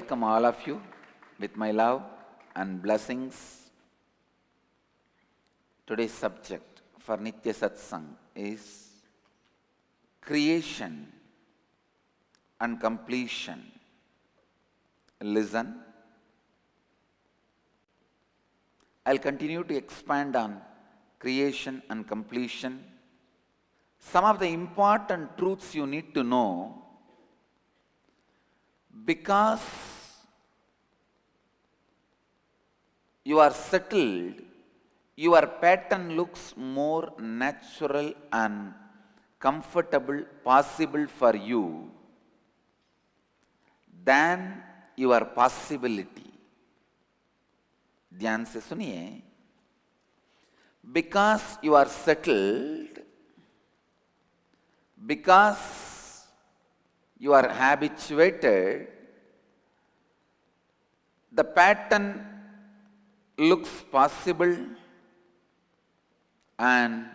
welcome all of you with my love and blessings. Today's subject for Nithya Satsang is creation and completion. Listen. I'll continue to expand on creation and completion. Some of the important truths you need to know, because you are settled, your pattern looks more natural and comfortable, possible for you than your possibility. ध्यान से सुनिए. Because you are settled, because you are habituated, the pattern looks possible and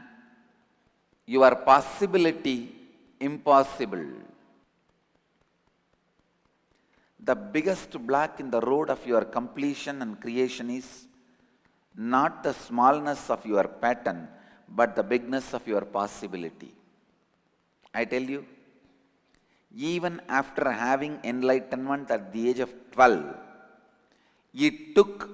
your possibility impossible. The biggest block in the road of your completion and creation is not the smallness of your pattern, but the bigness of your possibility. I tell you, even after having enlightenment at the age of 12, it took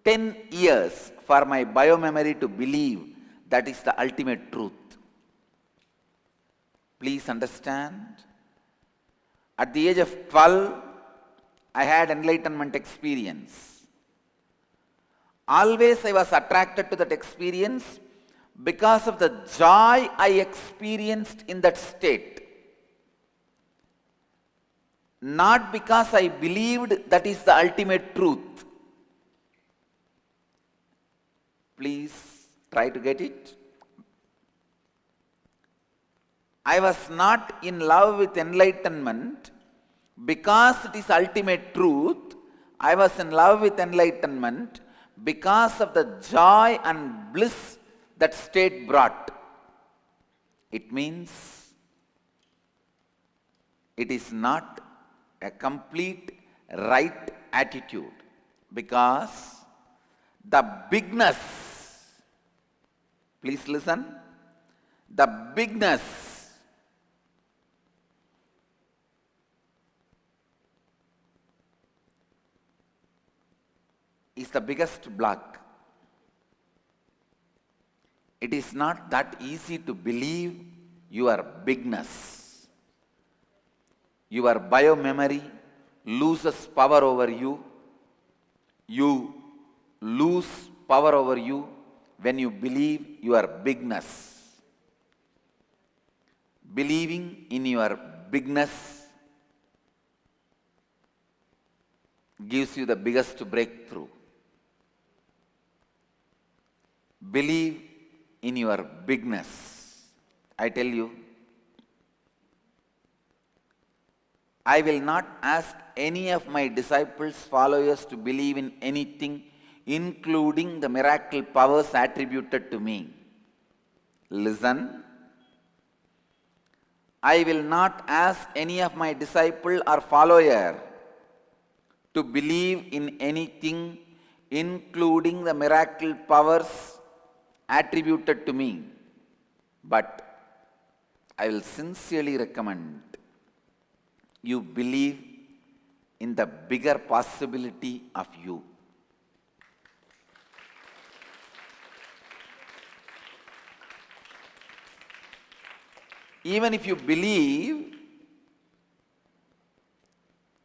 10 years for my biomemory to believe that is the ultimate truth. Please understand, at the age of 12, I had enlightenment experience. Always I was attracted to that experience because of the joy I experienced in that state. Not because I believed that is the ultimate truth. Please try to get it. I was not in love with enlightenment because it is ultimate truth. I was in love with enlightenment because of the joy and bliss that state brought. It means it is not a complete right attitude, because the bigness, please listen, the bigness is the biggest block. It is not that easy to believe your bigness. Your biomemory loses power over you. You lose power over you when you believe your bigness. Believing in your bigness gives you the biggest breakthrough. Believe in your bigness. I tell you, I will not ask any of my disciples, followers to believe in anything, including the miracle powers attributed to me. Listen. I will not ask any of my disciple or follower to believe in anything, including the miracle powers attributed to me. But I will sincerely recommend you believe in the bigger possibility of you. Even if you believe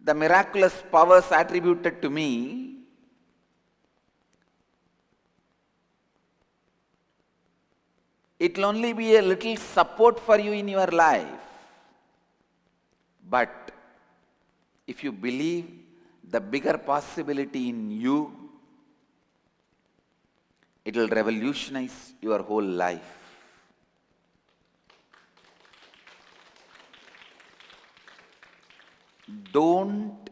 the miraculous powers attributed to me, it will only be a little support for you in your life. But if you believe the bigger possibility in you, it will revolutionize your whole life. Don't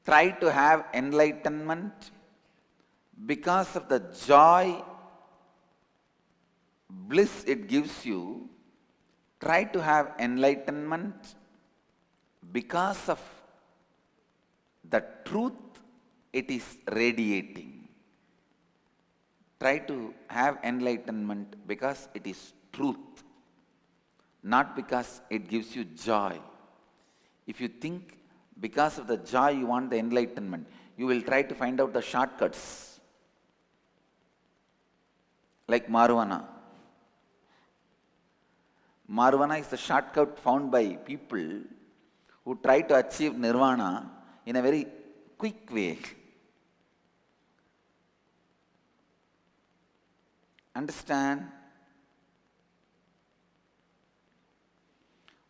try to have enlightenment because of the joy, bliss it gives you. Try to have enlightenment because of The truth, it is radiating. Try to have enlightenment because it is truth, not because it gives you joy. If you think because of the joy you want the enlightenment, you will try to find out the shortcuts. Like marijuana. Marijuana is the shortcut found by people who try to achieve nirvana in a very quick way. Understand?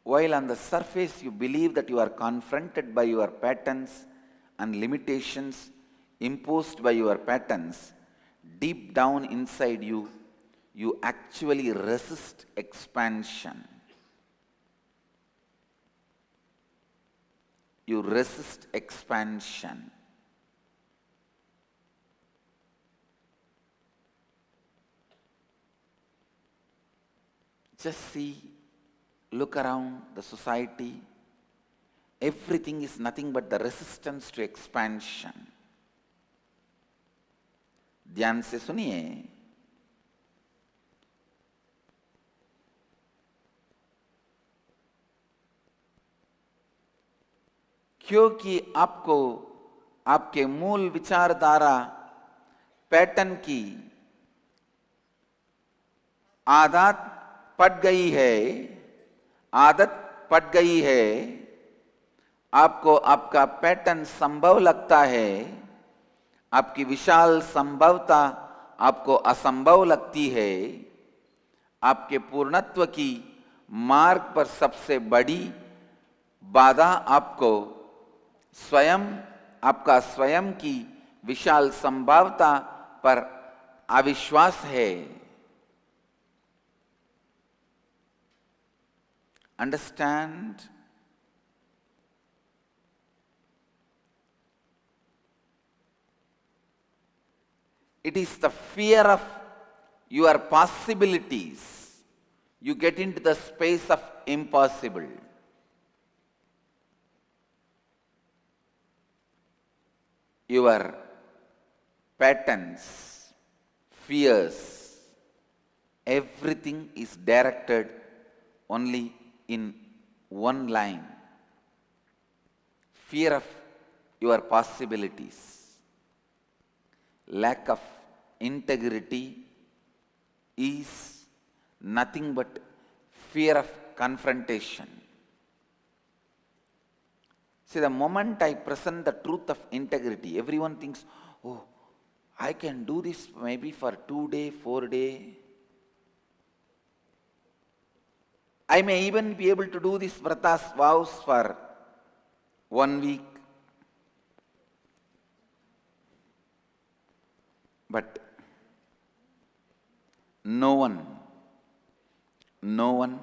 While on the surface you believe that you are confronted by your patterns and limitations imposed by your patterns, deep down inside you, you actually resist expansion. You resist expansion. Just see, look around the society. Everything is nothing but the resistance to expansion. ध्यान से सुनिए. क्योंकि आपको आपके मूल विचारधारा pattern की आदत पड़ गई है, आपको आपका पैटर्न संभव लगता है, आपकी विशाल संभवता आपको असंभव लगती है, आपके पूर्णत्व की मार्ग पर सबसे बड़ी बाधा आपको स्वयं, आपका स्वयं की विशाल संभावता पर अविश्वास है. Understand? It is the fear of your possibilities. You get into the space of impossible. Your patterns, fears, everything is directed only in one line. Fear of your possibilities. Lack of integrity is nothing but fear of confrontation. See, the moment I present the truth of integrity, everyone thinks, oh, I can do this maybe for 2 days, 4 days. I may even be able to do this vratas, vows for 1 week. But no one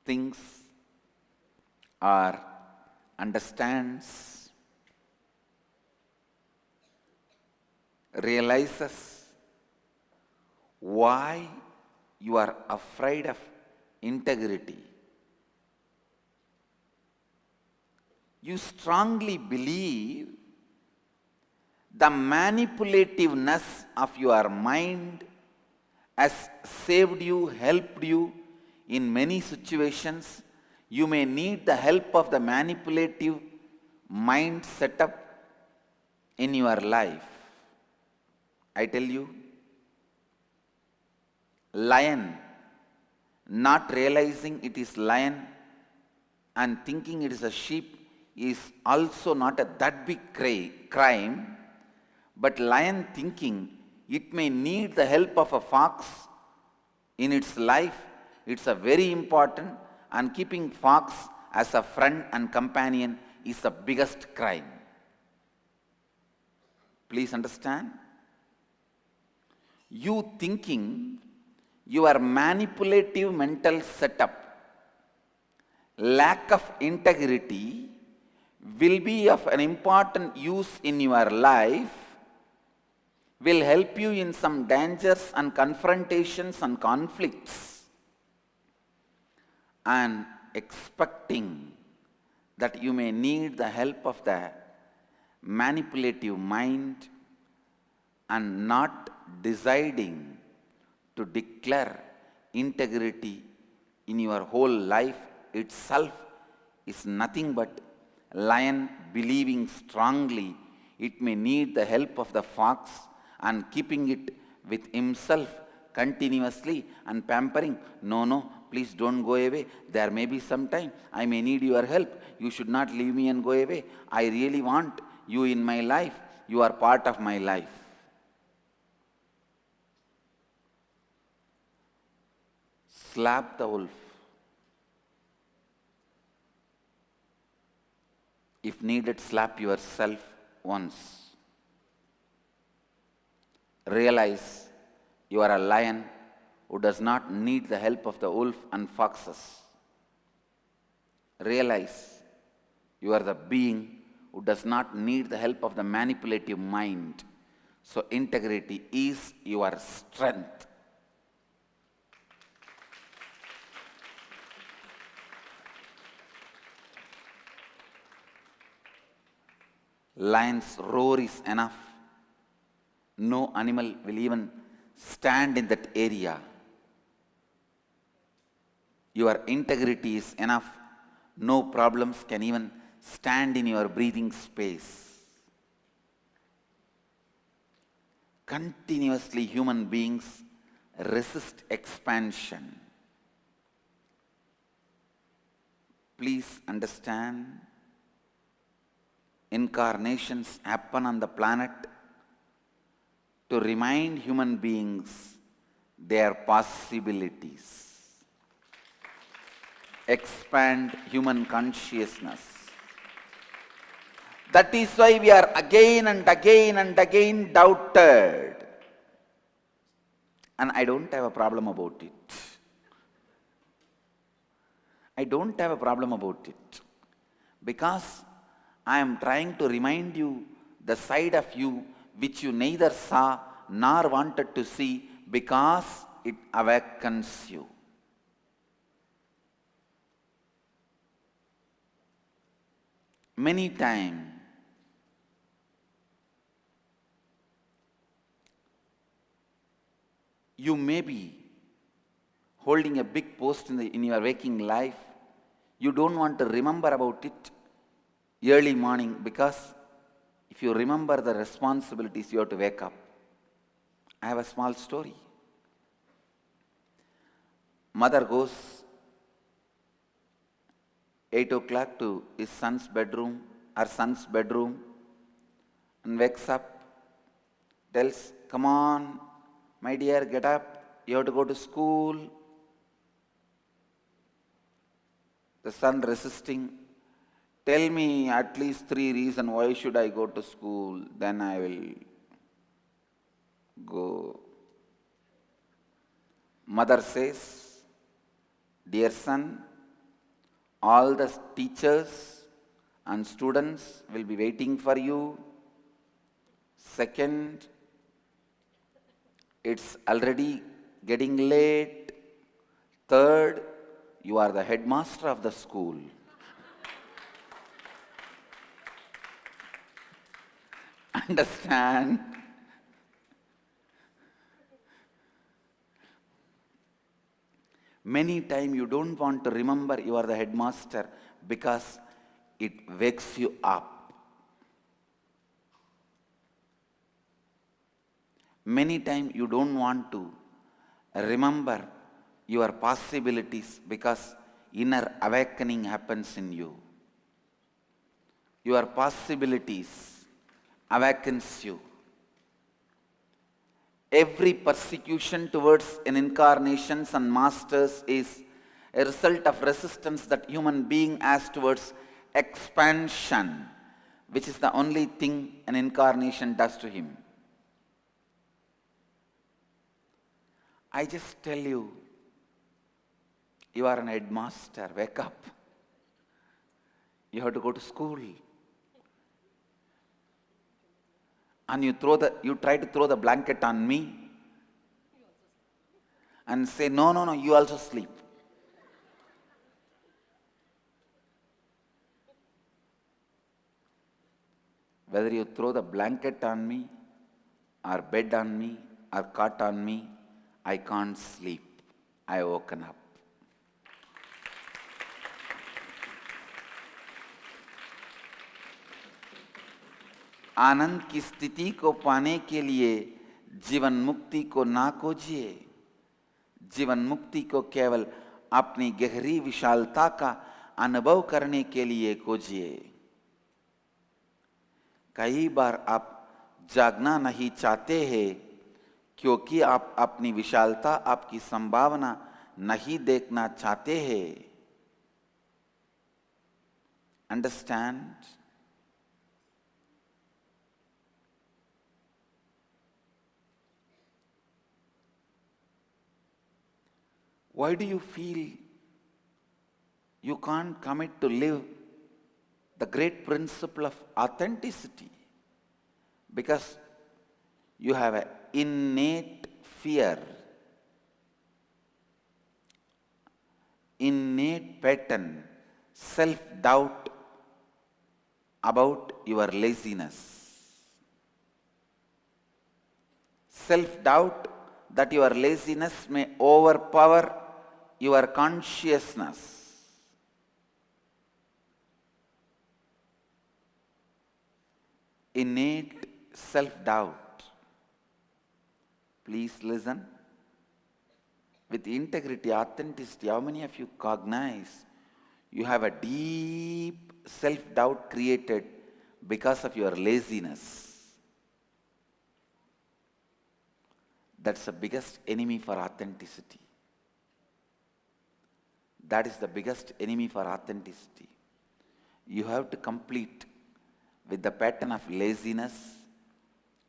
thinks or understands, realizes why you are afraid of integrity. You strongly believe the manipulativeness of your mind has saved you, helped you in many situations. You may need the help of the manipulative mind setup in your life. I tell you, lion not realizing it is lion and thinking it is a sheep is also not that big crime, but lion thinking it may need the help of a fox in its life, it's a very important, and keeping fox as a friend and companion is the biggest crime. Please understand? You thinking your manipulative mental setup, lack of integrity will be of an important use in your life, will help you in some dangers and confrontations and conflicts, and expecting that you may need the help of the manipulative mind and not deciding to declare integrity in your whole life itself is nothing but lion believing strongly it may need the help of the fox and keeping it with himself continuously and pampering. No, no, please don't go away. There may be some time. I may need your help. You should not leave me and go away. I really want you in my life. You are part of my life. Slap the wolf. If needed, slap yourself once. Realize you are a lion who does not need the help of the wolf and foxes. Realize you are the being who does not need the help of the manipulative mind. So integrity is your strength. Lion's roar is enough. No animal will even stand in that area. Your integrity is enough. No problems can even stand in your breathing space. Continuously human beings resist expansion. Please understand, incarnations happen on the planet to remind human beings their possibilities, expand human consciousness. That is why we are again and again and again doubted. And I don't have a problem about it. I don't have a problem about it. Because I am trying to remind you the side of you which you neither saw nor wanted to see, because it awakens you. Many times you may be holding a big post in your waking life. You don't want to remember about it early morning, because if you remember the responsibilities, you have to wake up. I have a small story. Mother goes 8 o'clock to his son's bedroom, her son's bedroom, and wakes up, tells, "Come on, my dear, get up, you have to go to school." The son resisting, "Tell me at least 3 reasons why should I go to school, then I will go." Mother says, "Dear son, all the teachers and students will be waiting for you. Second, it's already getting late. Third, you are the headmaster of the school." Understand? Many times you don't want to remember you are the headmaster because it wakes you up. Many times you don't want to remember your possibilities because inner awakening happens in you. Your possibilities awakens you. Every persecution towards an incarnations and masters is a result of resistance that human being has towards expansion, which is the only thing an incarnation does to him. I just tell you, you are an headmaster, wake up. You have to go to school. And you try to throw the blanket on me and say, "No, no, no, you also sleep." Whether you throw the blanket on me, or bed on me, or cot on me, I can't sleep. I woken up. आनंद की स्थिति को पाने के लिए जीवन मुक्ति को ना खोजिए। जीवन मुक्ति को केवल अपनी गहरी विशालता का अनुभव करने के लिए खोजिए। कई बार आप जागना नहीं चाहते हैं क्योंकि आप अपनी विशालता, आपकी संभावना नहीं देखना चाहते हैं। Understand? Why do you feel you can't commit to live the great principle of authenticity? Because you have an innate fear, innate pattern, self-doubt about your laziness. Self-doubt that your laziness may overpower your consciousness. Innate self-doubt. Please listen. With integrity, authenticity, how many of you cognize you have a deep self-doubt created because of your laziness? That's the biggest enemy for authenticity. That is the biggest enemy for authenticity. You have to complete with the pattern of laziness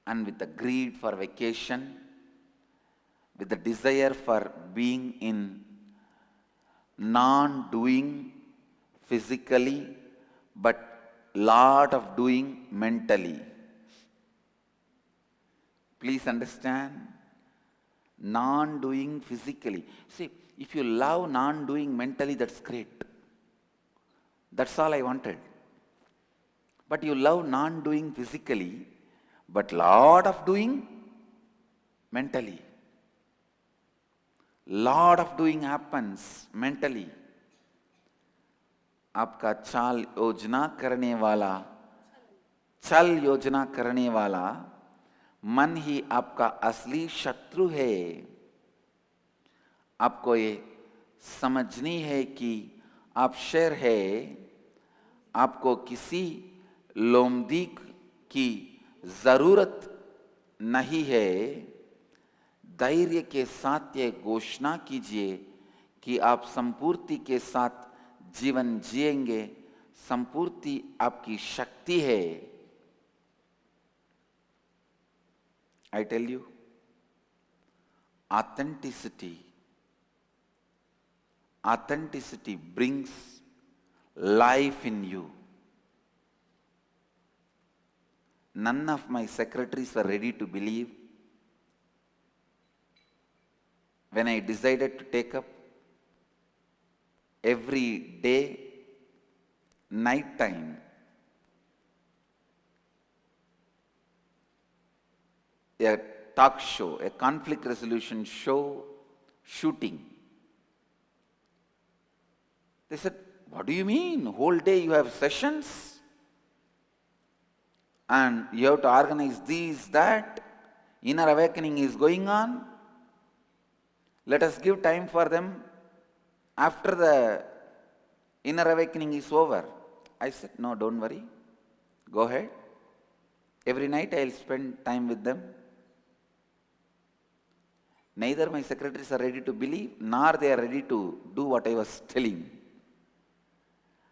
and with the greed for vacation, with the desire for being in non-doing physically, but lot of doing mentally. Please understand, non-doing physically. See, if you love non-doing mentally, that's great. That's all I wanted. But you love non-doing physically, but lot of doing mentally. Lot of doing happens mentally. आपका चाल योजना करने वाला, चल योजना करने वाला मन ही आपका असली शत्रु है। आपको ये समझनी है कि आप शेर है, आपको किसी लोमदीक की जरूरत नहीं है। धैर्य के साथ ये घोषणा कीजिए कि आप संपूर्ति के साथ जीवन जिएंगे। संपूर्ति आपकी शक्ति है। I tell you, authenticity brings life in you. None of my secretaries were ready to believe when I decided to take up every day, night time, a talk show, a conflict resolution show, shooting. They said, what do you mean? Whole day you have sessions? And you have to organize this, that. Inner awakening is going on. Let us give time for them after the inner awakening is over. I said, no, don't worry. Go ahead. Every night I will spend time with them. Neither my secretaries are ready to believe, nor they are ready to do what I was telling.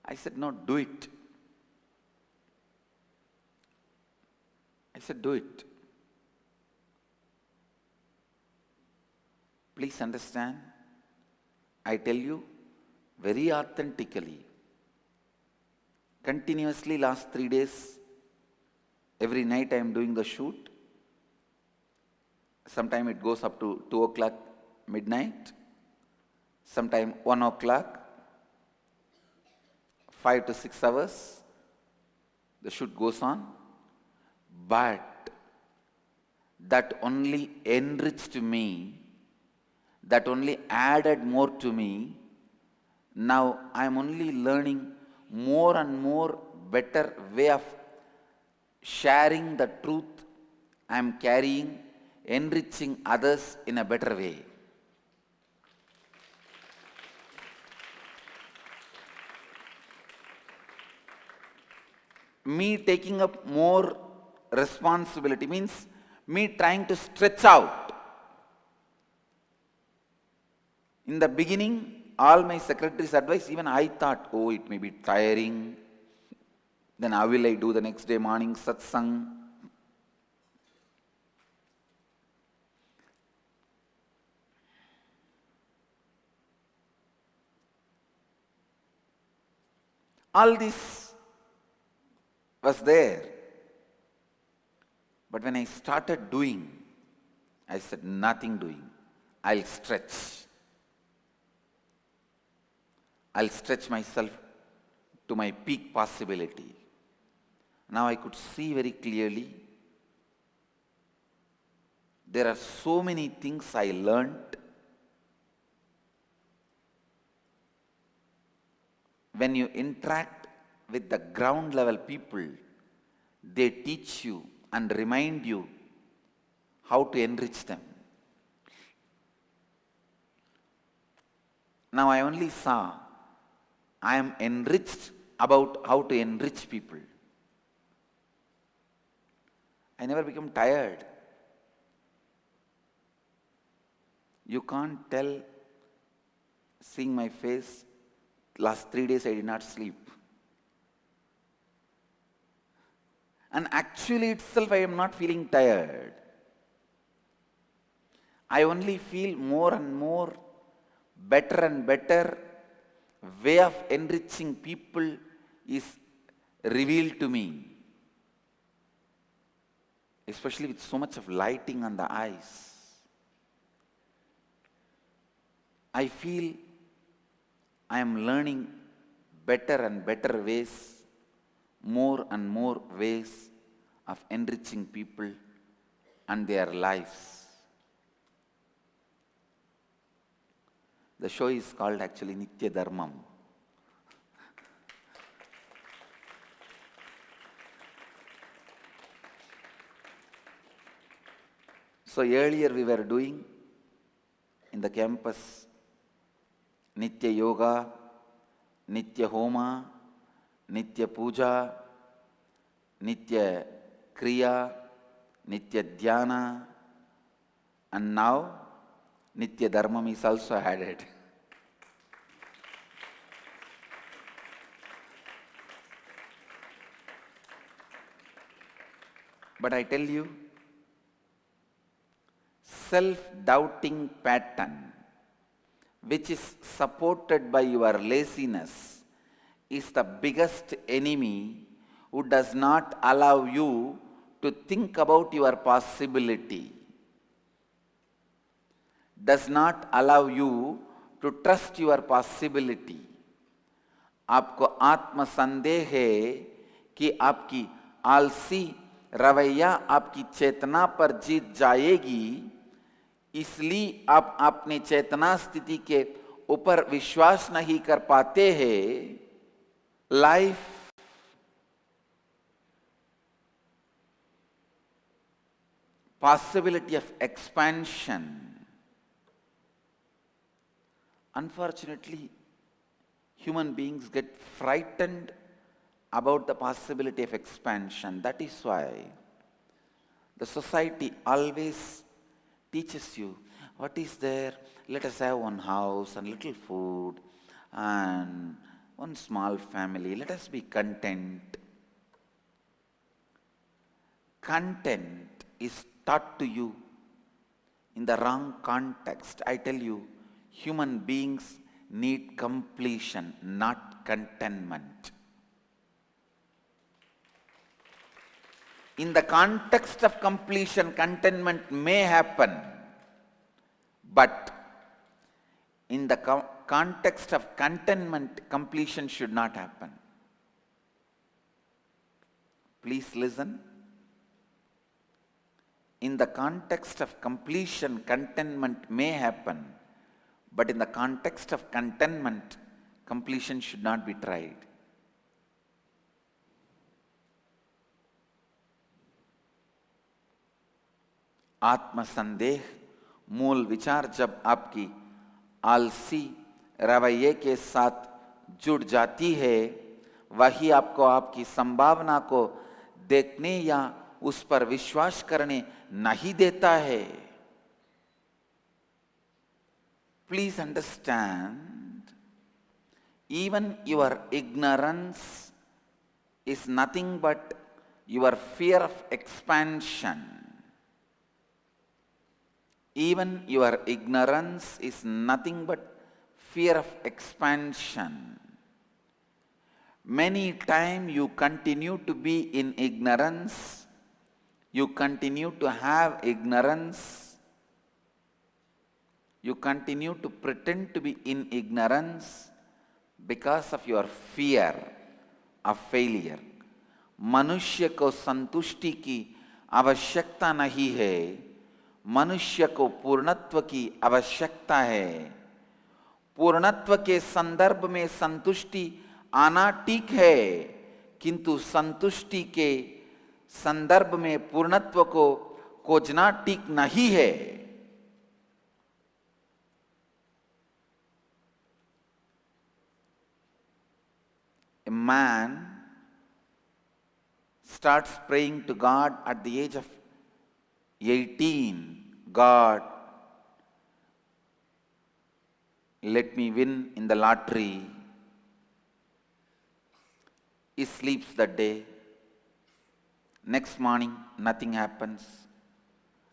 I said, no, do it. I said, do it. Please understand, I tell you very authentically, continuously last 3 days, every night I am doing the shoot. Sometime it goes up to 2 o'clock midnight, sometime 1 o'clock, 5 to 6 hours, the shoot goes on. but that only enriched me, that only added more to me. Now I am only learning more and more better way of sharing the truth I am carrying, enriching others in a better way. Me taking up more responsibility means me trying to stretch out. In the beginning, all my secretary's advice, even I thought, oh, it may be tiring. Then how will I do the next day morning satsang? All this was there. But when I started doing, I said, nothing doing. I'll stretch. I'll stretch myself to my peak possibility. Now I could see very clearly there are so many things I learned. When you interact with the ground level people, they teach you and remind you how to enrich them. Now I only saw I am enriched about how to enrich people. I never become tired. You can't tell, seeing my face, last 3 days I did not sleep. And actually itself I am not feeling tired. I only feel more and more better and better way of enriching people is revealed to me. Especially with so much of lighting on the eyes. I feel I am learning better and better ways, more and more ways of enriching people and their lives. The show is called actually Nithya Dharmam. So earlier we were doing in the campus Nithya Yoga, Nithya Homa, Nithya Puja, Nithya Kriya, Nithya Dhyana, and now Nithya Dharmam is also added. But I tell you, self-doubting pattern, which is supported by your laziness, is the biggest enemy who does not allow you to think about your possibility, does not allow you to trust your possibility. आपको आत्म संदेह है कि आपकी आलसी रवैया आपकी चेतना पर जीत जाएगी, इसलिए आप अपनी चेतना स्थिति के ऊपर विश्वास नहीं कर पाते हैं. Life possibility of expansion. Unfortunately, human beings get frightened about the possibility of expansion. That is why the society always teaches you, what is there? Let us have one house and little food and one small family. Let us be content. Content is taught to you in the wrong context. I tell you, human beings need completion, not contentment. In the context of completion, contentment may happen, but in the context of contentment, completion should not happen. Please listen. In the context of completion, contentment may happen, but in the context of contentment, completion should not be tried. आत्म संदेह मूल विचार जब आपकी आलसी रवैये के साथ जुड़ जाती है, वही आपको आपकी संभावना को देखने या उस पर विश्वास करने नहीं देता है. Please understand, even your ignorance is nothing but your fear of expansion. Even your ignorance is nothing but fear of expansion. Many times you continue to be in ignorance, you continue to have ignorance, you continue to pretend to be in ignorance because of your fear of failure. मनुष्य को संतुष्टि की आवश्यकता नहीं है, मनुष्य को पूर्णत्व की आवश्यकता है. पूर्णत्व के संदर्भ में संतुष्टि आना ठीक है, किंतु संतुष्टि के संदर्भ में पूर्णत्व को खोजना ठीक नहीं है. A man starts praying to God at the age of 18. God, let me win in the lottery. He sleeps that day. Next morning, nothing happens.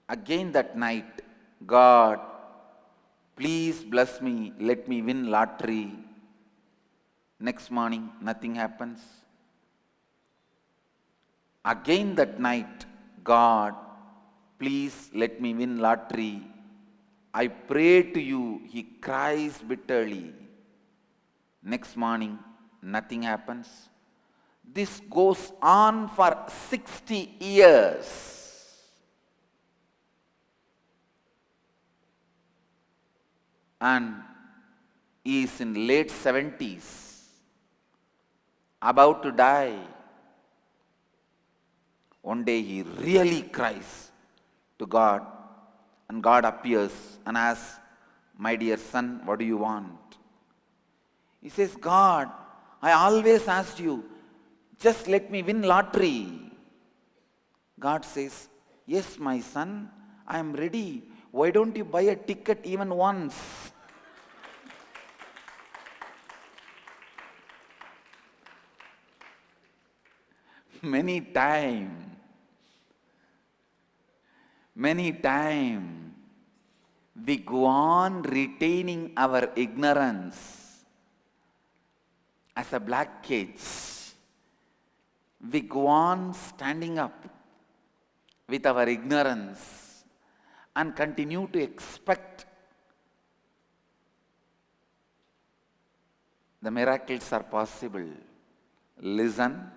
Again that night, God, please bless me, let me win lottery. Next morning, nothing happens. Again that night, God, please let me win lottery. I pray to you. He cries bitterly. Next morning, nothing happens. This goes on for 60 years. And he is in late 70s, about to die. One day he really cries to God, and God appears and asks, my dear son, what do you want? He says, God, I always asked you, just let me win lottery. God says, yes, my son, I am ready. Why don't you buy a ticket even once? Many times, we go on retaining our ignorance as a black cage. We go on standing up with our ignorance and continue to expect the miracles are possible. Listen,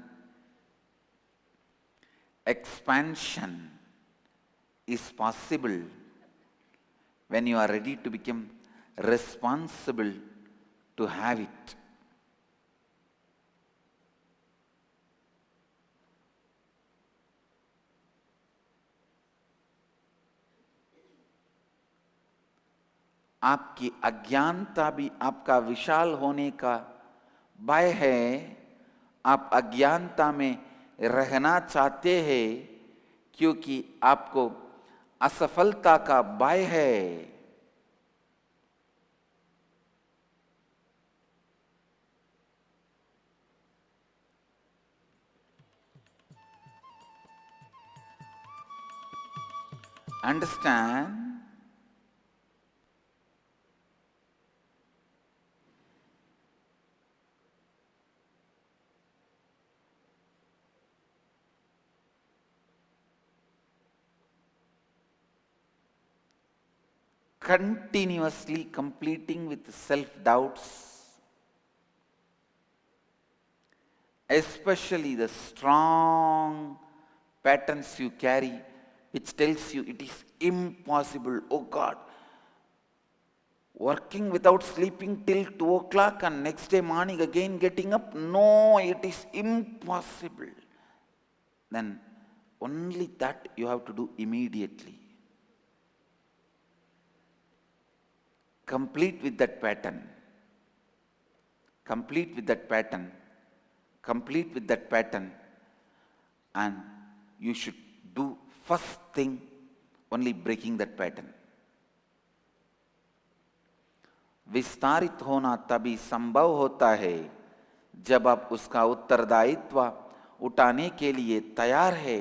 expansion is possible when you are ready to become responsible to have it. आपकी अज्ञानता भी आपका विशाल होने का भय है. आप अज्ञानता में रहना चाहते हैं क्योंकि आपको असफलता का भय है. Understand? Continuously completing with self-doubts, especially the strong patterns you carry which tells you it is impossible. Oh God, working without sleeping till 2 o'clock and next day morning again getting up? No, it is impossible. Then only that you have to do immediately. Complete with that pattern. Complete with that pattern. Complete with that pattern. And you should do first thing only breaking that pattern. विस्तारित होना तभी संभव होता है जब आप उसका उत्तरदायित्व उठाने के लिए तैयार है.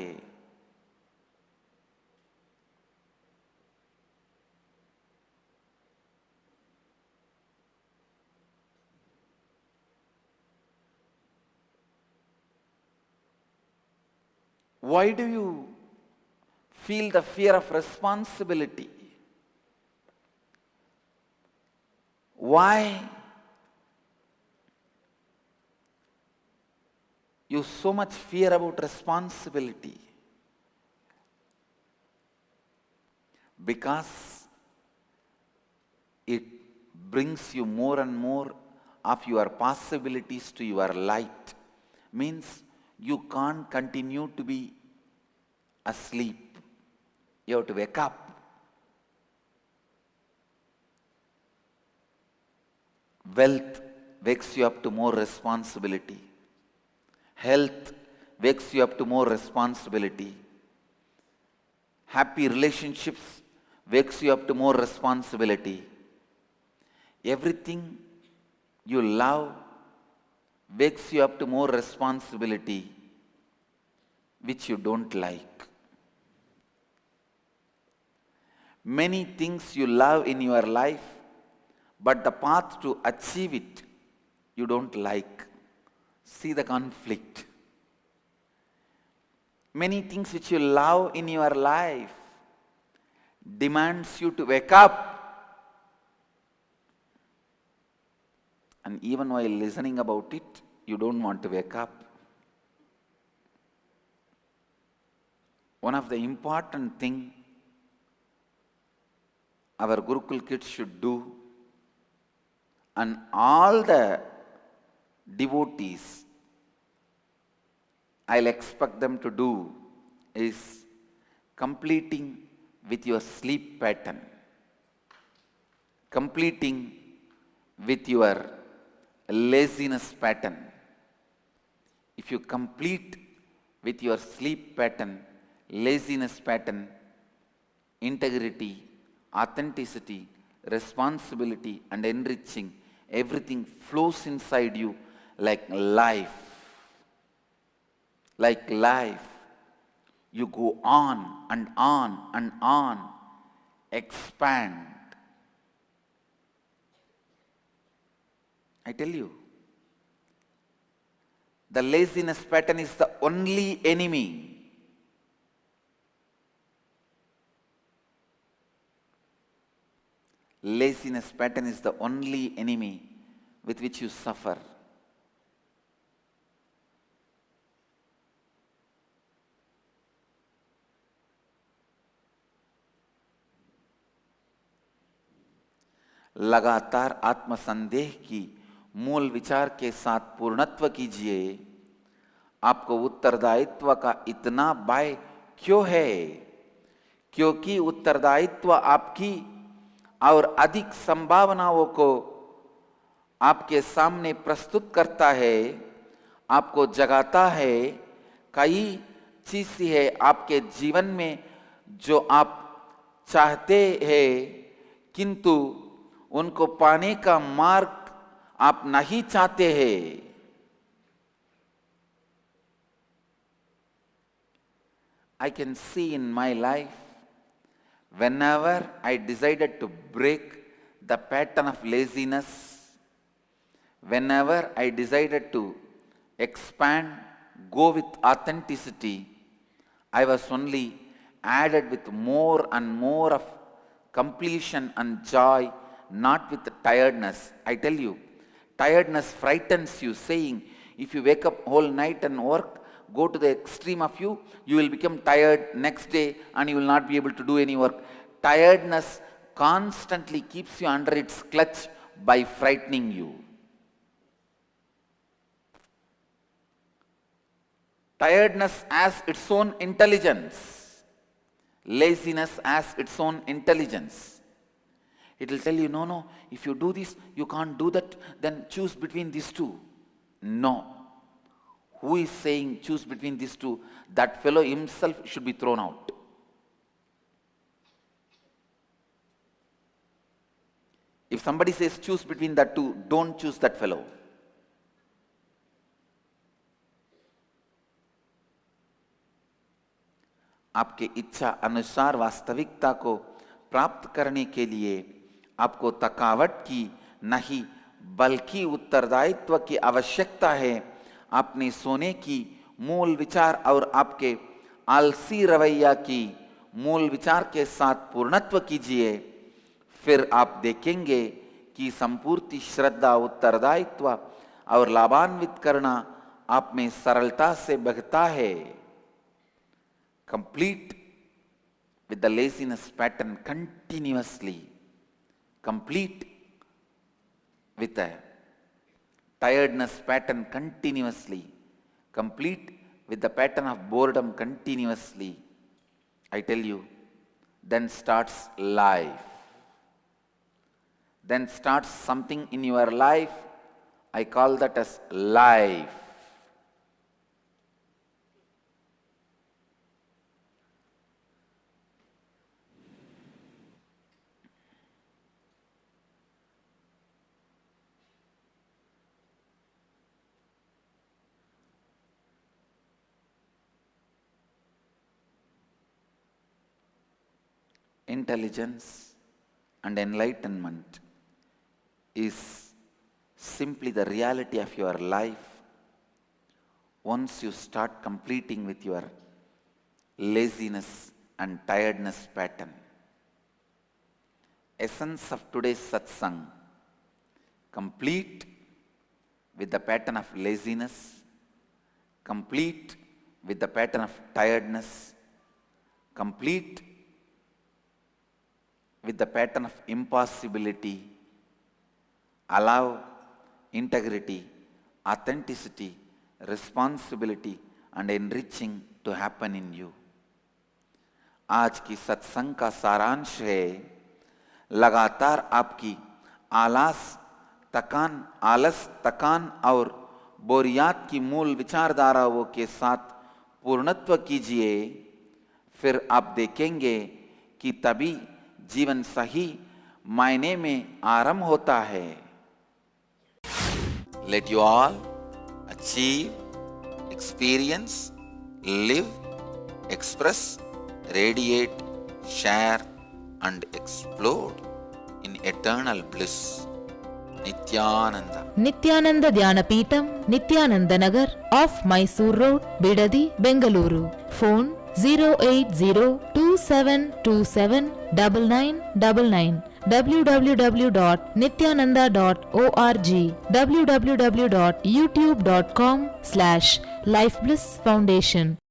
Why do you feel the fear of responsibility? Why you so much fear about responsibility? Because it brings you more and more of your possibilities to your light. Means you can't continue to be asleep. You have to wake up. Wealth wakes you up to more responsibility. Health wakes you up to more responsibility. Happy relationships wakes you up to more responsibility. Everything you love wakes you up to more responsibility, which you don't like. Many things you love in your life, but the path to achieve it you don't like. See the conflict. Many things which you love in your life demands you to wake up. And even while listening about it, you don't want to wake up. One of the important things our Gurukul kids should do, and all the devotees I'll expect them to do, is completing with your sleep pattern, completing with your laziness pattern. If you complete with your sleep pattern, laziness pattern, integrity, authenticity, responsibility and enriching, everything flows inside you like life. Like life. You go on and on and on. Expand. I tell you, the laziness pattern is the only enemy. Laziness pattern is the only enemy with which you suffer. लगातार आत्मसंदेह की मूल विचार के साथ पूर्णत्व कीजिए. आपको उत्तरदायित्व का इतना भय क्यों है? क्योंकि उत्तरदायित्व आपकी और अधिक संभावनाओं को आपके सामने प्रस्तुत करता है, आपको जगाता है. कई चीजें है आपके जीवन में जो आप चाहते हैं, किंतु उनको पाने का मार्ग आप नहीं चाहते हैं. I can see in my life, whenever I decided to break the pattern of laziness, whenever I decided to expand, go with authenticity, I was only added with more and more of completion and joy, not with tiredness. I tell you, tiredness frightens you, saying, if you wake up whole night and work, go to the extreme of you will become tired next day and you will not be able to do any work. Tiredness constantly keeps you under its clutch by frightening you. Tiredness has its own intelligence. Laziness has its own intelligence. It will tell you, no, if you do this, you can't do that, then choose between these two. No. Who is saying choose between these two? That fellow himself should be thrown out. If somebody says choose between that two, don't choose that fellow. आपके इच्छा अनुसार वास्तविकता को प्राप्त करने के लिए आपको थकावट की नहीं बल्कि उत्तरदायित्व की आवश्यकता है। अपने सोने की मूल विचार और आपके आलसी रवैया की मूल विचार के साथ पूर्णत्व कीजिए, फिर आप देखेंगे कि संपूर्ति श्रद्धा उत्तरदायित्व और लाभान्वित करना आप में सरलता से बहता है। Complete with the laziness pattern continuously. Complete with the tiredness pattern continuously. Complete with the pattern of boredom continuously. I tell you, then starts life. Then starts something in your life. I call that as life. Intelligence and enlightenment is simply the reality of your life once you start completing with your laziness and tiredness pattern. Essence of today's satsang: complete with the pattern of laziness, complete with the pattern of tiredness, complete with the pattern of impossibility. Allow integrity, authenticity, responsibility and enriching to happen in you. आज की सत्संग का सारांश है, लगातार आपकी आलस, तकान और बोरियत की मूल विचारधाराओं के साथ पूर्णत्व कीजिए, फिर आप देखेंगे कि तभी जीवन सही मायने में आरंभ होता है। Let you all achieve, experience, live, express, radiate, share and explode in eternal bliss. Nithyananda. Nithyananda Dhyanapitham, Nithyananda Nagar, off Mysore Road, Bidadi, Bengaluru. Phone 08027279999, www.nithyananda.org, www.youtube.com/Life Bliss Foundation.